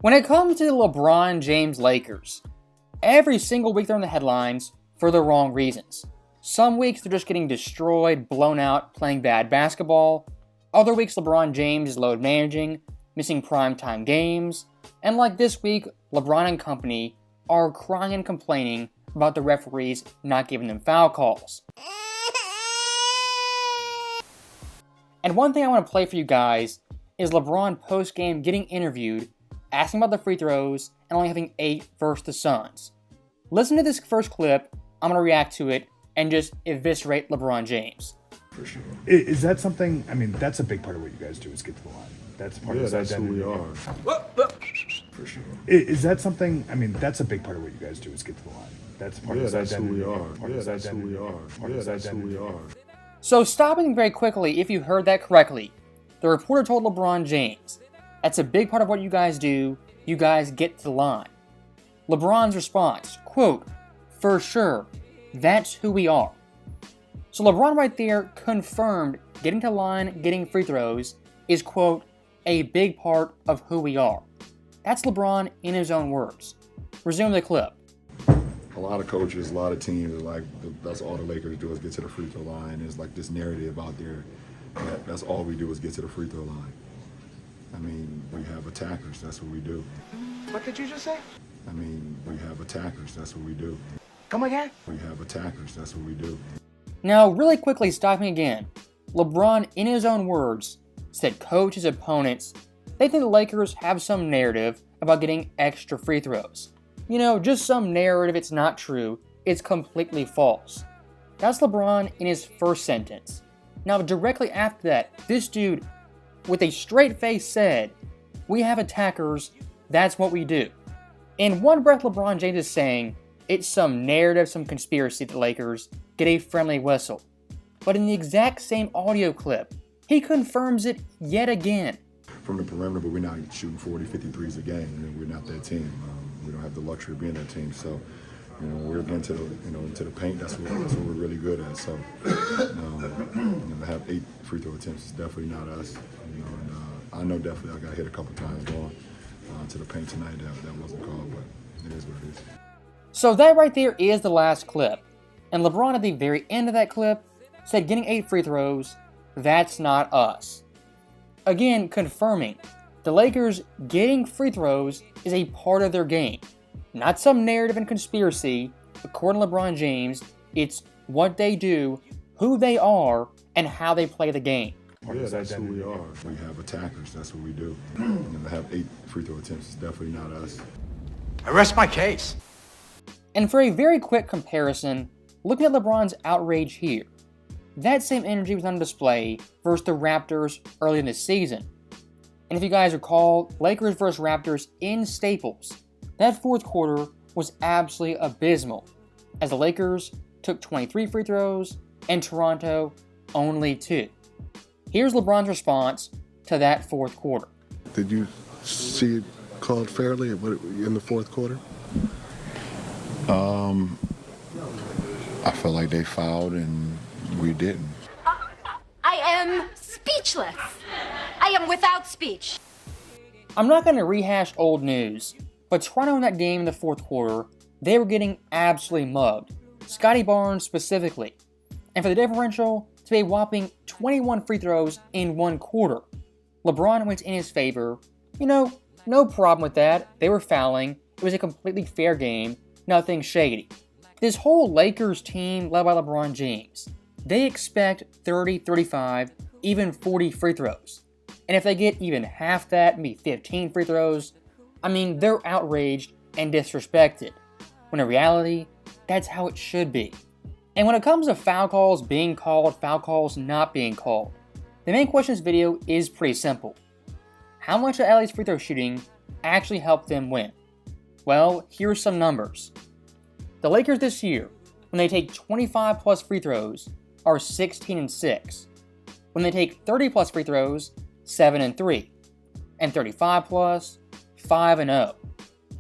When it comes to the LeBron James Lakers, every single week they're in the headlines for the wrong reasons. Some weeks they're just getting destroyed, blown out, playing bad basketball. Other weeks LeBron James is load managing, missing primetime games. And like this week, LeBron and company are crying and complaining about the referees not giving them foul calls. And one thing I want to play for you guys is LeBron post-game getting interviewed, asking about the free throws, and only having 8 versus the Suns. Listen to this first clip, I'm going to react to it, and just eviscerate LeBron James. For sure. Is that something, I mean, that's a big part of what you guys do is get to the line. That's part of his identity. Who we are. For sure. Is that something, I mean, that's a big part of what you guys do is get to the line. That's part of his identity. Who we are. That's who we are. That's who we are. So stopping very quickly, if you heard that correctly, the reporter told LeBron James, that's a big part of what you guys do, you guys get to the line. LeBron's response, quote, for sure, that's who we are. So LeBron right there confirmed getting to the line, getting free throws is, quote, a big part of who we are. That's LeBron in his own words. Resume the clip. A lot of coaches, a lot of teams, like that's all the Lakers do is get to the free throw line. There's like this narrative out there that that's all we do is get to the free throw line. I mean, we have attackers, that's what we do. What did you just say? I mean, we have attackers, that's what we do. Come again? We have attackers, that's what we do. Now, really quickly, stopping again, LeBron, in his own words, said coach his opponents, they think the Lakers have some narrative about getting extra free throws. You know, just some narrative, it's not true, it's completely false. That's LeBron in his first sentence. Now, directly after that, this dude, with a straight face said, we have attackers, that's what we do. In one breath, LeBron James is saying, it's some narrative, some conspiracy that the Lakers get a friendly whistle. But in the exact same audio clip, he confirms it yet again. From the perimeter, but we're not shooting 40, 53s a game. I mean, we're not that team. We don't have the luxury of being that team. So, you know, we're getting to the, into the paint. That's what we're really good at. So, to have 8 free throw attempts is definitely not us. You know, and I know definitely I got hit a couple times going to the paint tonight. That wasn't called, but it is what it is. So that right there is the last clip. And LeBron at the very end of that clip said getting 8 free throws, that's not us. Again, confirming the Lakers getting free throws is a part of their game. Not some narrative and conspiracy. According to LeBron James, it's what they do, who they are, and how they play the game. That's who we are. We have attackers, that's what we do. And to have 8 free throw attempts is definitely not us. I rest my case. And for a very quick comparison, looking at LeBron's outrage here, that same energy was on display versus the Raptors early in the season. And if you guys recall, Lakers versus Raptors in Staples, that fourth quarter was absolutely abysmal, as the Lakers took 23 free throws and Toronto only 2. Here's LeBron's response to that fourth quarter. Did you see it called fairly in the fourth quarter? I felt like they fouled and we didn't. I am speechless. I am without speech. I'm not going to rehash old news, but Toronto in that game in the fourth quarter, they were getting absolutely mugged. Scotty Barnes specifically. And for the differential to be a whopping 21 free throws in one quarter, LeBron went in his favor. You know, no problem with that. They were fouling. It was a completely fair game. Nothing shady. This whole Lakers team led by LeBron James, they expect 30, 35, even 40 free throws. And if they get even half that, maybe 15 free throws, I mean, they're outraged and disrespected. When in reality, that's how it should be. And when it comes to foul calls being called, foul calls not being called, the main question in this video is pretty simple. How much of LA's free throw shooting actually helped them win? Well, here's some numbers. The Lakers this year, when they take 25 plus free throws, are 16-6. When they take 30 plus free throws, 7-3. And 35 plus, 5-0.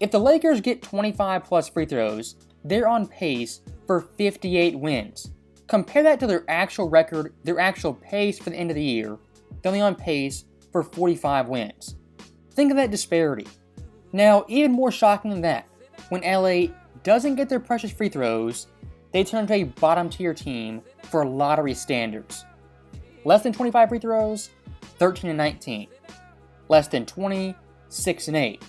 If the Lakers get 25 plus free throws, they're on pace for 58 wins. Compare that to their actual record, their actual pace for the end of the year, they're only on pace for 45 wins. Think of that disparity. Now, even more shocking than that, when LA doesn't get their precious free throws, they turn into a bottom tier team for lottery standards. Less than 25 free throws, 13 and 19. Less than 20, 6 and 8.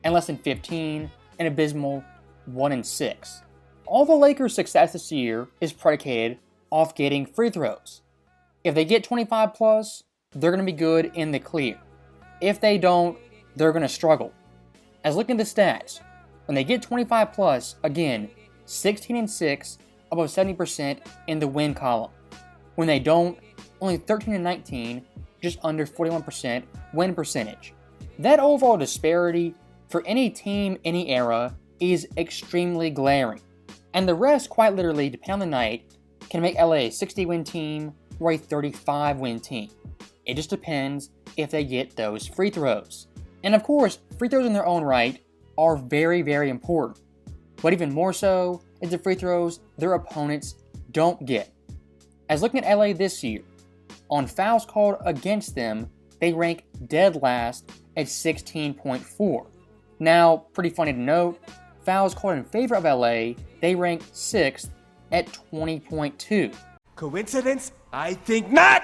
And less than 15, an abysmal 1 and 6. All the Lakers' success this year is predicated off getting free throws. If they get 25 plus, they're going to be good in the clear. If they don't, they're going to struggle. As looking at the stats, when they get 25 plus, again, 16 and 6, above 70% in the win column. When they don't, only 13 and 19, just under 41% win percentage. That overall disparity for any team, any era, is extremely glaring. And the rest, quite literally, depending on the night, can make LA a 60-win team or a 35-win team. It just depends if they get those free throws. And of course, free throws in their own right are very, very important. But even more so is the free throws their opponents don't get. As looking at LA this year, on fouls called against them, they rank dead last at 16.4. Now, pretty funny to note, fouls called in favor of LA, they rank 6th at 20.2. Coincidence? I think not!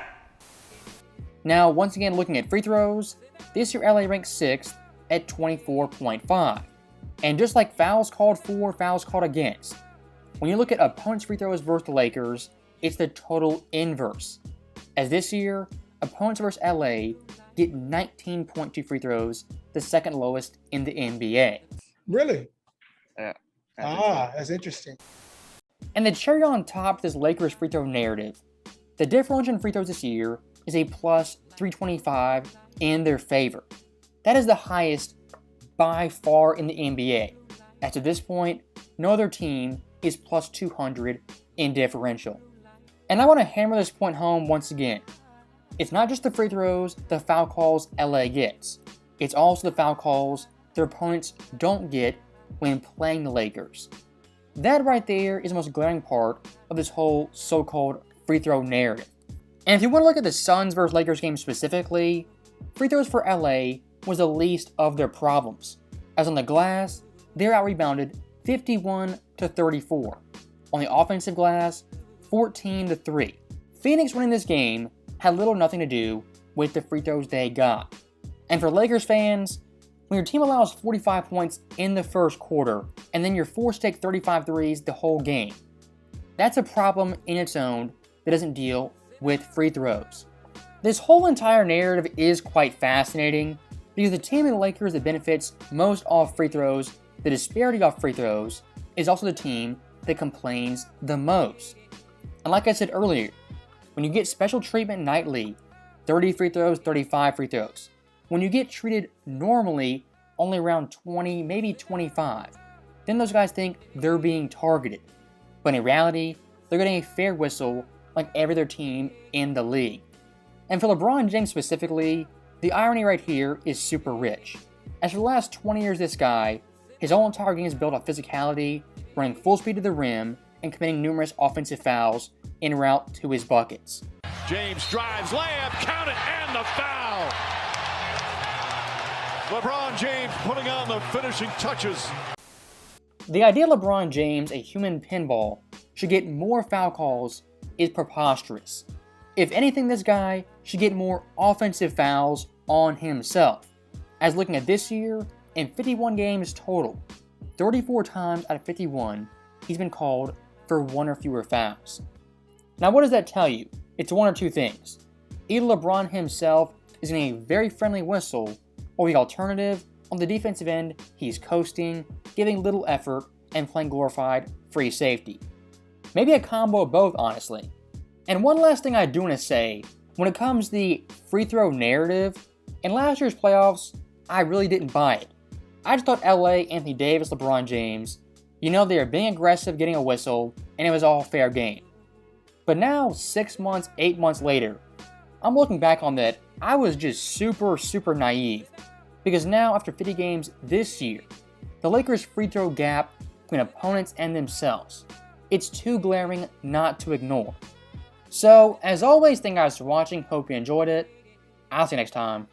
Now, once again looking at free throws, this year LA ranks 6th at 24.5. And just like fouls called for, fouls called against, when you look at opponents' free throws versus the Lakers, it's the total inverse. As this year, opponents versus LA get 19.2 free throws, the second lowest in the NBA. Really? Yeah. That's interesting. And the cherry on top of this Lakers free throw narrative, the differential in free throws this year is a plus 325 in their favor. That is the highest by far in the NBA. As to this point, no other team is plus 200 in differential. And I want to hammer this point home once again. It's not just the free throws, the foul calls LA gets. It's also the foul calls their opponents don't get when playing the Lakers. That right there is the most glaring part of this whole so-called free throw narrative. And if you want to look at the Suns vs Lakers game specifically, free throws for LA was the least of their problems. As on the glass, they're out-rebounded 51-34. On the offensive glass, 14-3. Phoenix winning this game had little or nothing to do with the free throws they got. And for Lakers fans, when your team allows 45 points in the first quarter, and then you're forced to take 35 threes the whole game, that's a problem in its own that doesn't deal with free throws. This whole entire narrative is quite fascinating, because the team in the Lakers that benefits most off free throws, the disparity off free throws, is also the team that complains the most. And like I said earlier, when you get special treatment nightly, 30 free throws, 35 free throws. When you get treated normally, only around 20, maybe 25, then those guys think they're being targeted. But in reality, they're getting a fair whistle like every other team in the league. And for LeBron James specifically, the irony right here is super rich. As for the last 20 years, this guy, his whole entire game is built off physicality, running full speed to the rim, and committing numerous offensive fouls en route to his buckets. James drives, layup, count it, and the foul! LeBron James putting on the finishing touches. The idea LeBron James, a human pinball, should get more foul calls is preposterous. If anything, this guy should get more offensive fouls on himself. As looking at this year, in 51 games total, 34 times out of 51, he's been called for one or fewer fouls. Now what does that tell you? It's one or two things. Either LeBron himself is getting a very friendly whistle, or the alternative, on the defensive end, he's coasting, giving little effort, and playing glorified free safety. Maybe a combo of both, honestly. And one last thing I do want to say, when it comes to the free throw narrative, in last year's playoffs, I really didn't buy it. I just thought LA, Anthony Davis, LeBron James, they were being aggressive, getting a whistle, and it was all fair game. But now, 6 months, 8 months later, I'm looking back on that, I was just super naive. Because now, after 50 games this year, the Lakers' free throw gap between opponents and themselves, it's too glaring not to ignore. So, as always, thank you guys for watching, hope you enjoyed it. I'll see you next time.